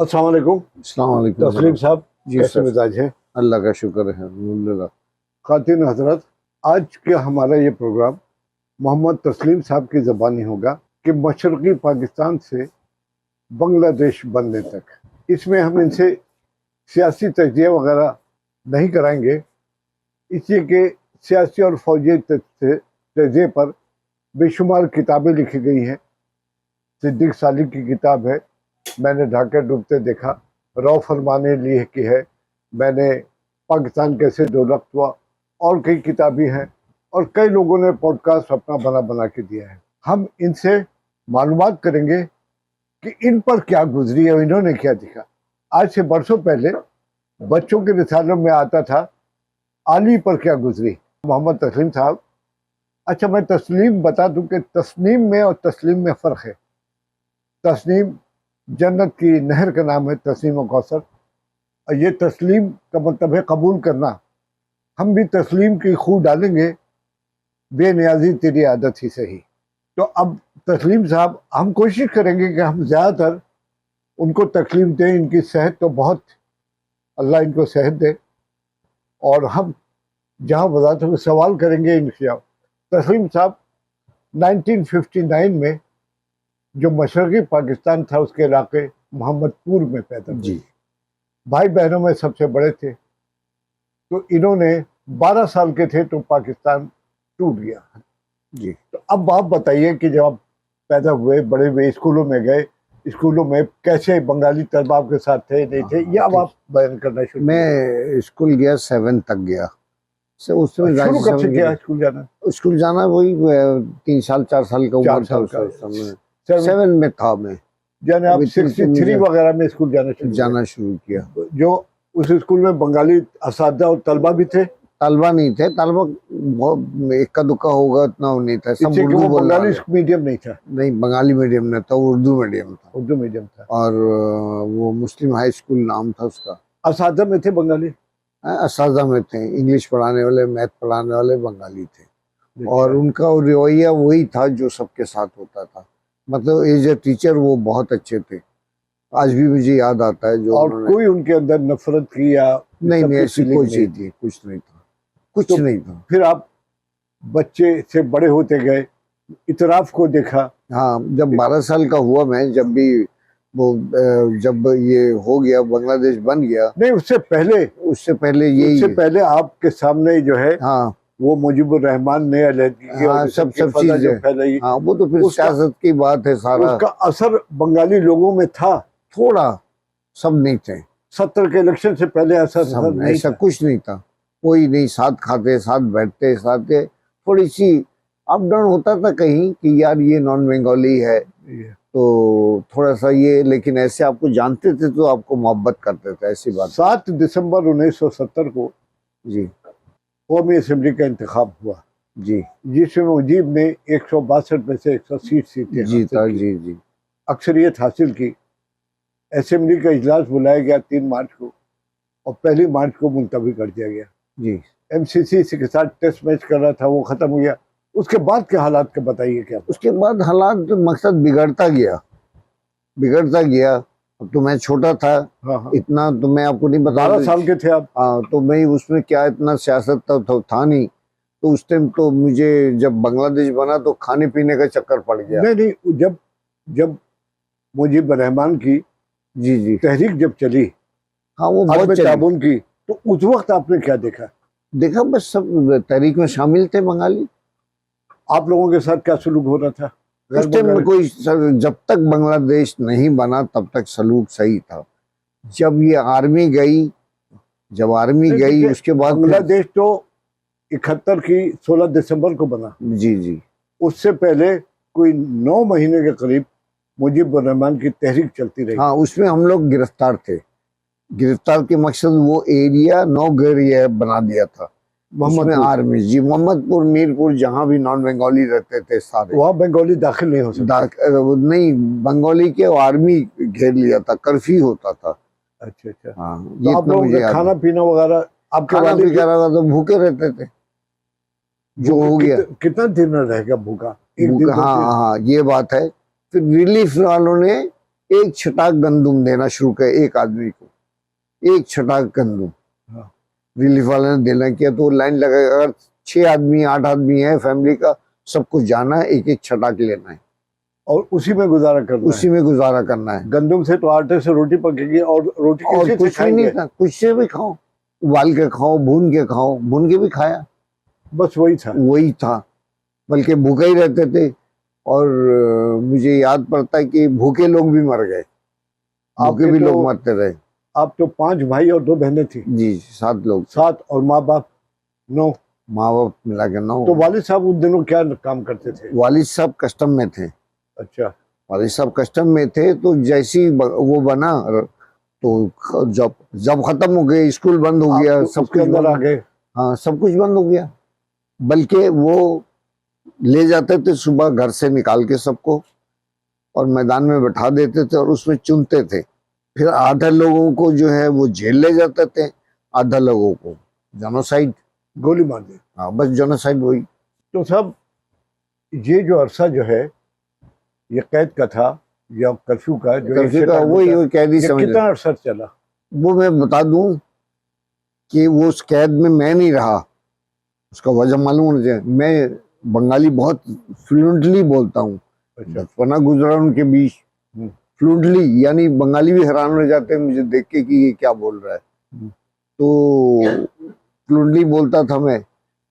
अस्सलाम वालेकुम। अस्सलाम वालेकुम तस्लीम साहब, जी कैसे सर, मिजाज है? अल्लाह का शुक्र है अल्हम्दुलिल्लाह। खातिन हजरत, आज के हमारा ये प्रोग्राम मोहम्मद तस्लीम साहब की ज़बानी होगा कि मशरक़ी पाकिस्तान से बांग्लादेश बनने तक। इसमें हम इनसे सियासी तजिया वगैरह नहीं कराएंगे, इसलिए कि सियासी और फौजी तजिए पर बेशुमार किताबें लिखी गई हैं। सिद्दीक सालिक की किताब है मैंने ढाके डूबते देखा, रऊफ फरमाने लिए की है मैंने पाकिस्तान कैसे दौलत हुआ, और कई किताबें हैं और कई लोगों ने पॉडकास्ट अपना बना बना के दिया है। हम इनसे मालूमात करेंगे कि इन पर क्या गुजरी है, इन्होंने क्या दिखा। आज से बरसों पहले बच्चों के रिसालों में आता था आली पर क्या गुजरी। मोहम्मद तस्लीम साहब, अच्छा मैं तस्लीम बता दूं कि तस्नीम में और तस्लीम में फ़र्क है। तस्नीम जन्नत की नहर का नाम है, तस्नीम और कौसर, और ये तस्लीम का मतलब है कबूल करना। हम भी तस्लीम की खू डालेंगे, बेनियाजी तेरी आदत ही सही। तो अब तस्लीम साहब, हम कोशिश करेंगे कि हम ज़्यादातर उनको तकलीफ दें। इनकी सेहत तो बहुत, अल्लाह इनको सेहत दे, और हम जहाँ वजाहत में सवाल करेंगे इनसे। तस्लीम साहब 1959 में जो मशरक़ी पाकिस्तान था उसके इलाके मोहम्मदपुर में पैदा हुए। जी, भाई बहनों में सबसे बड़े थे। तो इन्होंने 12 साल के थे तो पाकिस्तान टूट गया। जी। तो अब आप बताइए कि जब आप पैदा हुए, बड़े हुए, स्कूलों में गए, स्कूलों में कैसे बंगाली तलबा आपके साथ थे नहीं थे, ये अब आप बयान करना शुरू मैं स्कूल गया 7 तक गया। उसमें शुरू कब से किया राज्य स्कूल जाना? स्कूल जाना वही 3 साल 4 साल का 4 उम्र था साल उस का। समय। 7 7 में था मैं, यानी आप अभी 63 वगैरह में स्कूल जाना शुरू किया। जो उस स्कूल में बंगाली असातिज़ा और तलबा भी थे? तालबा नहीं थे, तालबा बहुत इक्का दुक्का होगा, उतना नहीं था, सब इससे कि उर्दू वो बोलने बंगाली वाले। मीडियम नहीं था? नहीं, बंगाली मीडियम नहीं था, उर्दू मीडियम था। उर्दू मीडियम था। और वो मुस्लिम हाई स्कूल नाम था उसका। असातिज़ा में थे बंगाली? असादा में थे, इंग्लिश पढ़ाने वाले, मैथ पढ़ाने वाले बंगाली थे। अच्छा। और उनका रवैया वही था जो सबके साथ होता था, मतलब एज ए टीचर वो बहुत अच्छे थे। आज भी मुझे याद आता है जो और कोई उनके अंदर नफरत की या नहीं, सब ऐसी फीलिंग कोई नहीं? चीज थी, कुछ नहीं था, कुछ तो नहीं था। फिर आप बच्चे से बड़े होते गए, इतराफ को देखा। हाँ, जब 12 साल का हुआ मैं, जब भी वो जब ये हो गया, बांग्लादेश बन गया, नहीं उससे पहले यही आपके सामने जो है हाँ वो मुजीबुर रहमान ने अलहदगी हाँ, और सब की फजा जो चीजें, फैलाई, हाँ वो तो फिर सियासत की बात है सारा। उसका असर बंगाली लोगों में था थोड़ा, सब नहीं थे, 70 के इलेक्शन से पहले असर सब नहीं ऐसा था। कुछ नहीं था। कोई नहीं, साथ खाते, साथ बैठते, साथ थोड़ी सी अप डाउन होता था कहीं कि यार ये नॉन बंगाली है तो थोड़ा सा ये, लेकिन ऐसे आपको जानते थे तो आपको मोहब्बत करते थे, ऐसी बात। 7 दिसंबर 1970 को जी कौमी असम्बली का इंतखाब हुआ, जी, जिसमें मुजीब ने 162 में से 180 सीटें जीता, हासिल की, जी जी। अक्सरियत हासिल की। असेंबली का इजलास बुलाया गया 3 मार्च को, और 1 मार्च को मुलतवी कर दिया गया। जी, एमसीसी के साथ टेस्ट मैच कर रहा था, वो खत्म हो गया। उसके बाद के हालात के बताइए क्या? उसके बाद हालात, मकसद बिगड़ता गया, बिगड़ता गया। अब तो मैं छोटा था, हाँ। इतना तो मैं आपको नहीं बता। 12 साल के थे आप? हाँ, तो मैं उसमें क्या इतना सियासत था नहीं। तो उस टाइम तो मुझे जब बांग्लादेश बना तो खाने पीने का चक्कर पड़ गया। नहीं, जब मुजीब रहमान की जी जी, तहरीक जब चली, हाँ वो बहुत चली। ताबून की, तो उस वक्त आपने क्या देखा? देखा, बस सब तहरीक में शामिल थे बंगाली। आप लोगों के साथ क्या सलूक हो रहा था? उस टाइम में कोई, जब तक बांग्लादेश नहीं बना तब तक सलूक सही था। जब ये आर्मी गई, उसके बाद बांग्लादेश तो 71 की 16 दिसंबर को बना। जी जी, उससे पहले कोई 9 महीने के करीब मुजीबुर रहमान की तहरीक चलती रही। हाँ, उसमें हम लोग गिरफ्तार थे। गिरफ्तार के मकसद वो एरिया 9 एरिया बना दिया था उसमें आर्मी। जी, मोहम्मदपुर, मीरपुर, जहाँ भी नॉन बंगाली रहते थे सारे, वहाँ बंगाली दाखिल नहीं हो सकते। नहीं, बंगाली के आर्मी घेर लिया था, कर्फ्यू होता था। अच्छा। हाँ, तो ये आप लोगों का खाना पीना वगैरह, आपके खाना वालिद वगैरह तो भूखे रहते थे, जो हो गया। कितना दिन रहेगा भूखा? एक दिन, हाँ हाँ, ये बात है। फिर रिलीफ वालों ने एक छटाक गंदुम देना शुरू कर एक आदमी को, एक छटाक गंदुम। हाँ। रिलीफ वाले ने देना किया तो लाइन लगा, अगर 6 आदमी 8 आदमी है फैमिली का, सबको जाना है, एक एक छटाक लेना है और उसी में गुजारा करना उसी में गुजारा करना है। है। गंदम से तो आटे से रोटी पकेगी और रोटी और किसी से कुछ भी खाएंगे? नहीं था, कुछ से भी खाओ, उबाल के खाओ, भून के खाओ, भून के भी खाया, बस वही था। वही था। बल्कि भूखे ही रहते थे। और मुझे याद पड़ता है कि भूखे लोग भी मर गए, भूखे आपके भी तो- लोग मरते रहे। आप तो 5 भाई और 2 बहनें थी। जी 7 लोग, 7 और माँ बाप 9। माँ बाप मिला के 9। तो वालिद साहब उस दिनों क्या काम करते थे? वालिद साहब कस्टम में थे। अच्छा। वालिद साहब कस्टम में थे, तो जैसी वो बना तो जब खत्म हो गए, स्कूल बंद हो गया, आप सब उसके कुछ अंदर आ बंद, गए। हाँ सब कुछ बंद हो गया। बल्कि वो ले जाते थे सुबह घर से निकाल के सबको, और मैदान में बैठा देते थे और उसमें चुनते थे। फिर आधा लोगों को जो है वो जेल ले जाते थे, आधा लोगों को जेनोसाइड, गोली मार दी। हाँ बस जेनोसाइड वही। तो सब ये जो अरसा जो है ये कैद का था या कर्फ्यू का, जो कर्फ्यू ये का वही कैदी ये समझ। कितना अरसा चला? वो मैं बता दूं कि वो उस कैद में मैं नहीं रहा, उसका वजह मालूम होना चाहिए। मैं बंगाली बहुत फ्लुएंटली बोलता हूँ, अच्छा। बचपना गुजरा उनके बीच, फ्लुएंटली, यानी बंगाली भी हैरान हो जाते हैं मुझे देख के कि ये क्या बोल रहा है। तो फ्लुएंटली बोलता था मैं।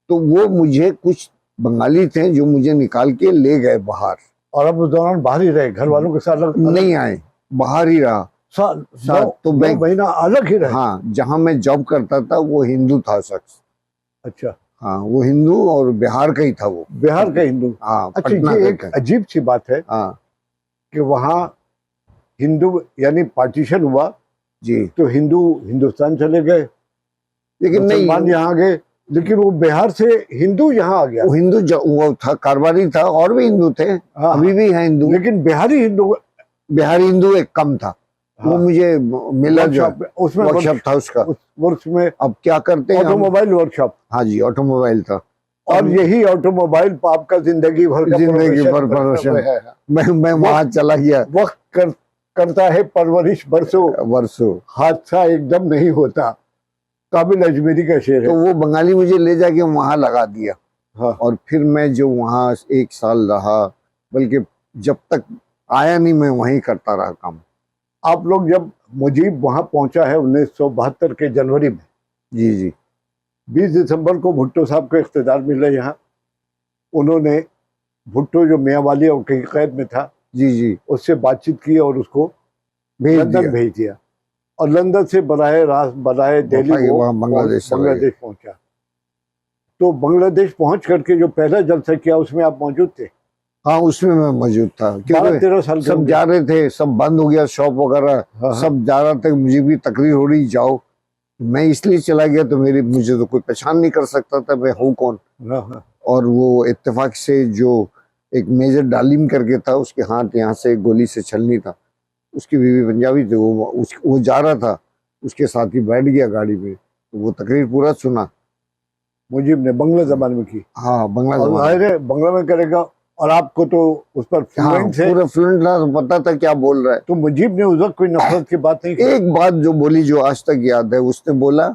तो वो मुझे कुछ बंगाली थे जो मुझे निकाल के ले गए बाहर। और अब उस दौरान बाहर ही रहे, घर वालों के साथ अलग नहीं आए, बाहर ही रहा। साथ तो मैं महीना अलग ही रहे। हाँ, जहाँ मैं जॉब करता था वो हिंदू था शख्स। अच्छा। हाँ वो हिंदू और बिहार का ही था वो। बिहार का हिंदू। हाँ अच्छा, पटना ये का एक था। अजीब सी बात है हाँ कि वहाँ हिंदू यानी पार्टीशन हुआ जी, तो हिंदू हिंदुस्तान चले गए, लेकिन नहीं, मुसलमान यहाँ आ गए, लेकिन वो बिहार से हिंदू यहाँ आ गया। वो हिंदू वो था, कारवारी था, और भी हिंदू थे, हाँ, अभी भी है हिंदू। लेकिन बिहारी हिंदू, बिहारी हिंदू एक कम था। वो हाँ, मुझे मिला जो वर्कशॉप में, उसमें वर्कशॉप था उसका। उस वर्ष में अब क्या करते हैं हम? Automobile workshop. हाँ जी, ऑटोमोबाइल था। और यही ऑटोमोबाइल आपका जिंदगी भर का जिंदगी भर प्रोफेशन प्रोफेशन। है। मैं वहां चला गया, वक्त करता है परवरिश बरसों, वर्षों। हादसा एकदम नहीं होता। काबिल अजमेरी का शेर तो है। वो बंगाली मुझे ले जाके वहां लगा दिया। हाँ। और फिर मैं जो वहां 1 साल रहा, बल्कि जब तक आया नहीं मैं वहीं करता रहा काम। आप लोग जब मुजीब वहां पहुंचा है 1972 के जनवरी में, जी जी 20 दिसंबर को भुट्टो साहब को इख्तियार मिला यहाँ। उन्होंने भुट्टो जो मियांवाली और कहीं कैद में था जी जी उससे बातचीत की और उसको भेज लंदन दिया। भेज दिया। और लंदन से बनाए रात बनाए दिल्ली वहाँ- वो वहाँ बांग्लादेश चला बांग्लादेश पहुंचा। तो बांग्लादेश पहुंच करके जो पहला जलसा किया उसमें आप मौजूद थे? हाँ उसमें मैं मौजूद था, 12-13 साल के सब होंगे। जा रहे थे, सब बंद हो गया शॉप वगैरह, हाँ, सब जा रहा था, मुझे भी तकरीर हो रही जाओ। मैं इसलिए चला गया तो मुझे तो कोई पहचान नहीं कर सकता था मैं हूँ कौन। हाँ, हाँ। और वो इत्तेफाक से जो एक मेजर डालिम करके था, उसके हाथ यहाँ से गोली से छलनी था, उसकी बीवी पंजाबी थी, वो जा रहा था, उसके साथ ही बैठ गया गाड़ी में, तो वो तकरीर पूरा सुना। मुजीब ने बंगला जबान में की। हाँ बंगला और जबान। जाहिर है बंगला में करेगा और आपको तो उस पर हाँ फ्लुएंट है, पूरा फ्लुएंट था, तो पता था क्या बोल रहा है। तो मुजीब ने उस वक्त कोई नफरत की बात नहीं की। एक बात जो बोली जो आज तक याद है, उसने बोला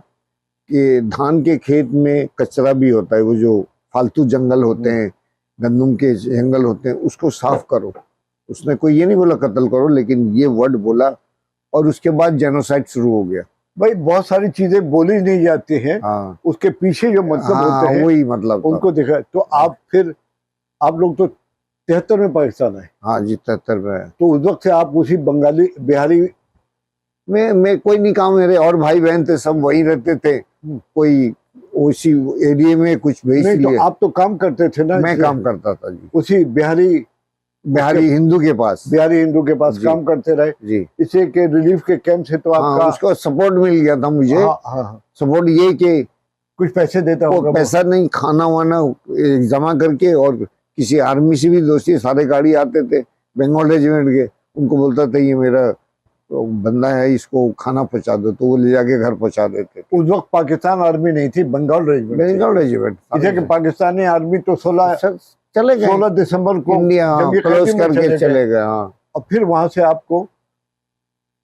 कि धान के खेत में कचरा भी होता है, वो जो फालतू जंगल होते हैं, गंदम के जंगल होते हैं, उसको साफ करो। उसने कोई ये नहीं बोला कत्ल करो, लेकिन ये वर्ड बोला, और उसके बाद जेनोसाइड शुरू हो गया। भाई बहुत सारी चीजें बोली नहीं जाती हैं, हाँ उसके पीछे जो मतलब हाँ होते हैं वही मतलब था। उनको देखा। तो आप लोग तो 73 में पाकिस्तान आए, हाँ जी 73 में। तो उस वक्त से आप उसी बंगाली बिहारी मैं कोई नहीं काम, मेरे और भाई बहन थे, सब वहीं रहते थे, कोई उसी एरिया में कुछ भेज नहीं, तो लिए। आप तो काम करते थे ना? मैं काम करता था जी, उसी बिहारी हिंदू के पास। बिहारी हिंदू के पास जी। काम करते रहे। जी इसे के रिलीफ के कैंप से तो हाँ, आपका उसको सपोर्ट मिल गया था मुझे। हाँ, हाँ, हाँ, सपोर्ट ये कि कुछ पैसे देता वो होगा वो। पैसा नहीं, खाना वाना जमा करके, और किसी आर्मी से भी दोस्ती, सारे गाड़ी आते थे बंगाल रेजिमेंट के, उनको बोलता था ये मेरा बंदा है, इसको खाना पहुंचा दो, तो वो ले जाके घर पहुंचा देते थे। उस वक्त पाकिस्तान आर्मी नहीं थी, बंगाल रेजिमेंट थी। बंगाल रेजिमेंट इसे कि पाकिस्तानी आर्मी तो 16 चले गए, दिसंबर को इंडिया जब ये क्लोज खैती में करके चले चले गए। हाँ और फिर वहां से आपको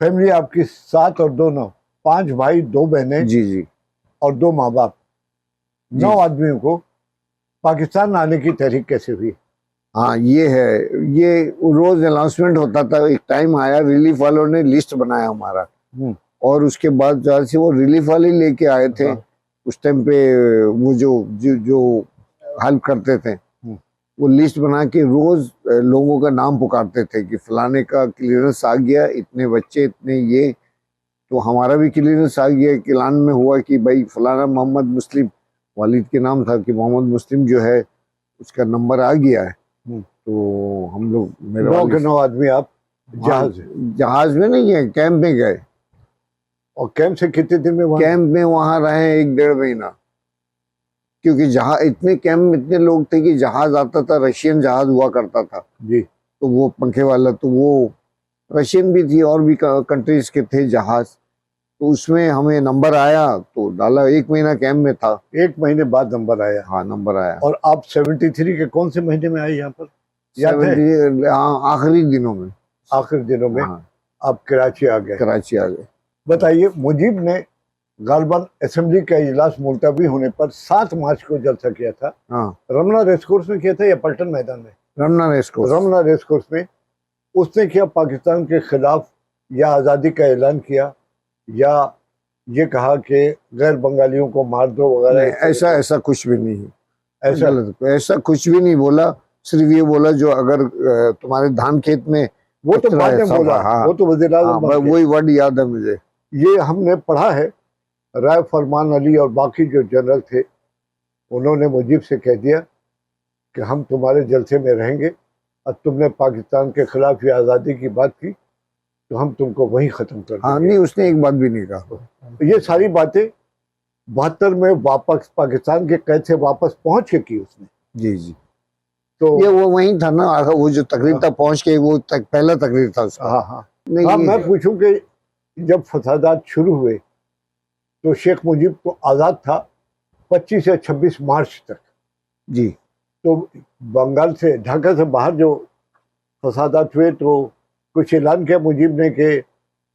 फैमिली आपकी 7 और 2 9, 5 भाई 2 बहनें जी जी और 2 माँ बाप, जी। 9 आदमियों को पाकिस्तान आने की तहरीक कैसे हुई? हाँ ये है, ये रोज अनाउंसमेंट होता था, एक टाइम आया रिलीफ वालों ने लिस्ट बनाया हमारा, हम्म, और उसके बाद जहाँ से वो रिलीफ वाले लेके आए थे, हाँ। उस टाइम पे वो जो हेल्प करते थे, वो लिस्ट बना के रोज लोगों का नाम पुकारते थे कि फलाने का क्लियरेंस आ गया, इतने बच्चे इतने ये, तो हमारा भी क्लियरेंस आ गया। किलान में हुआ कि भाई फलाना मोहम्मद मुस्लिम, वालिद के नाम था कि मोहम्मद मुस्लिम जो है उसका नंबर आ गया है। तो हम लोग मेरे 9 वालिद के 9 आदमी आप जहाज जहाज में नहीं गए, कैंप में गए। और कैंप से कितने दिन में वहां? कैंप में वहां रहे 1-1.5 महीना, क्योंकि जहाज इतने कैंप में इतने लोग थे कि जहाज आता था, रशियन जहाज हुआ करता था, जी। तो वो पंखे वाला, तो वो रशियन भी थी और भी कंट्रीज के थे जहाज, तो उसमें हमें नंबर आया तो डाला। 1 महीना कैंप में था। 1 महीने बाद नंबर आया। हाँ नंबर आया। और आप 73 के कौन से महीने में आए यहाँ पर, याद है? 70 हाँ आखिरी दिनों में। आखिरी दिनों में हाँ आप कराची आ गए। कराची आ गए। बताइए, मुजीब ने गालबन असेंबली का इजलास मुलतवी होने पर 7 मार्च को जलसा किया था। हाँ रमना रेसकोर्स में किया था या पलटन मैदान में? रमना रेसकोर्स। रमना रेसकोर्स में। उसने क्या पाकिस्तान के खिलाफ या आज़ादी का ऐलान किया, या ये कहा कि गैर बंगालियों को मार दो वगैरह? ऐसा कुछ भी नहीं है। ऐसा ऐसा कुछ भी नहीं बोला। सिर्फ ये बोला जो अगर तुम्हारे धान खेत में, वो तो बाद में बोला। हाँ, वो तो वज़ीर आज़म बन गए। वही वर्ड याद है मुझे। ये हमने पढ़ा है। राय फरमान अली और बाकी जो जनरल थे, उन्होंने मुजीब से कह दिया कि हम तुम्हारे जलसे में रहेंगे, और तुमने पाकिस्तान के खिलाफ या आज़ादी की बात की तो हम तुमको वहीं ख़त्म कर देंगे। हाँ नहीं, उसने एक बात भी नहीं कहा। ये सारी बातें 72 में वापस पाकिस्तान के कैद से वापस पहुंच के की उसने। जी जी। तो ये वो वहीं था ना, वो जो तकरीर तक पहुंच के, वो पहला तकरीर था उसका। हाँ हाँ नहीं हाँ। मैं पूछूं कि जब फसादात शुरू हुए तो शेख मुजीब तो आज़ाद था 25 या 26 मार्च तक। जी। तो बंगाल से, ढाका से बाहर जो फसादात हुए तो कुछ ऐलान किया मुजीब ने कि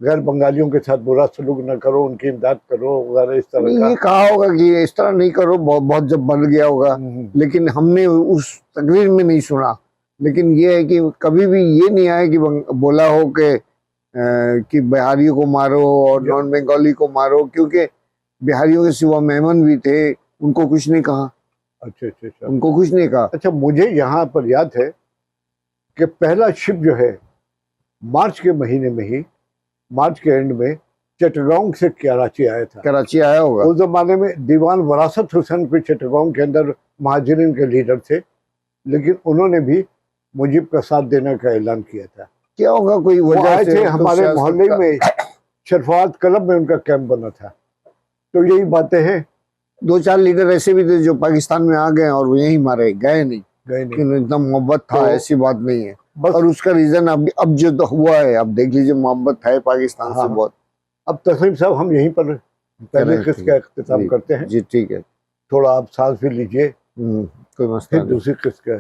गैर बंगालियों के साथ बुरा सलूक न करो, उनकी इमदाद करो वगैरह, इस तरह का? ये कहा होगा कि इस तरह नहीं करो, बहुत जब बन गया होगा, लेकिन हमने उस तकरीर में नहीं सुना। लेकिन ये है कि कभी भी ये नहीं आया कि बोला हो कि बिहारियों को मारो और नॉन बंगाली को मारो, क्योंकि बिहारियों के सिवा मेमन भी थे, उनको कुछ नहीं कहा। अच्छा। उनको कुछ नहीं कहा। अच्छा, मुझे यहाँ पर याद है कि पहला शिप जो है मार्च के महीने में ही, मार्च के एंड में चटगांव से कराची आया था। कराची आया होगा। उस जमाने में दीवान वरासत हुसैन भी चटगांव के अंदर महाजरीन के लीडर थे, लेकिन उन्होंने भी मुजीब का साथ देने का ऐलान किया था। क्या होगा, कोई वो वजह आए से थे हमारे मोहल्ले में, शरफात क्लब में उनका कैंप बना था। तो यही बातें हैं। 2-4 लीडर ऐसे भी थे जो पाकिस्तान में आ गए और वो यहीं मारे गए नहीं, नहीं। इतना मोहब्बत था, तो ऐसी बात नहीं है बस। और उसका रीजन अब जो तो हुआ है, अब देख लीजिए, मोहब्बत है पाकिस्तान से बहुत। अब तस्लीम साहब, हम यहीं पर पहले किस्त का इख्तिताम करते हैं। जी ठीक है। थोड़ा आप सांस भी लीजिए, कोई मसला फिर नहीं। दूसरी किस्त का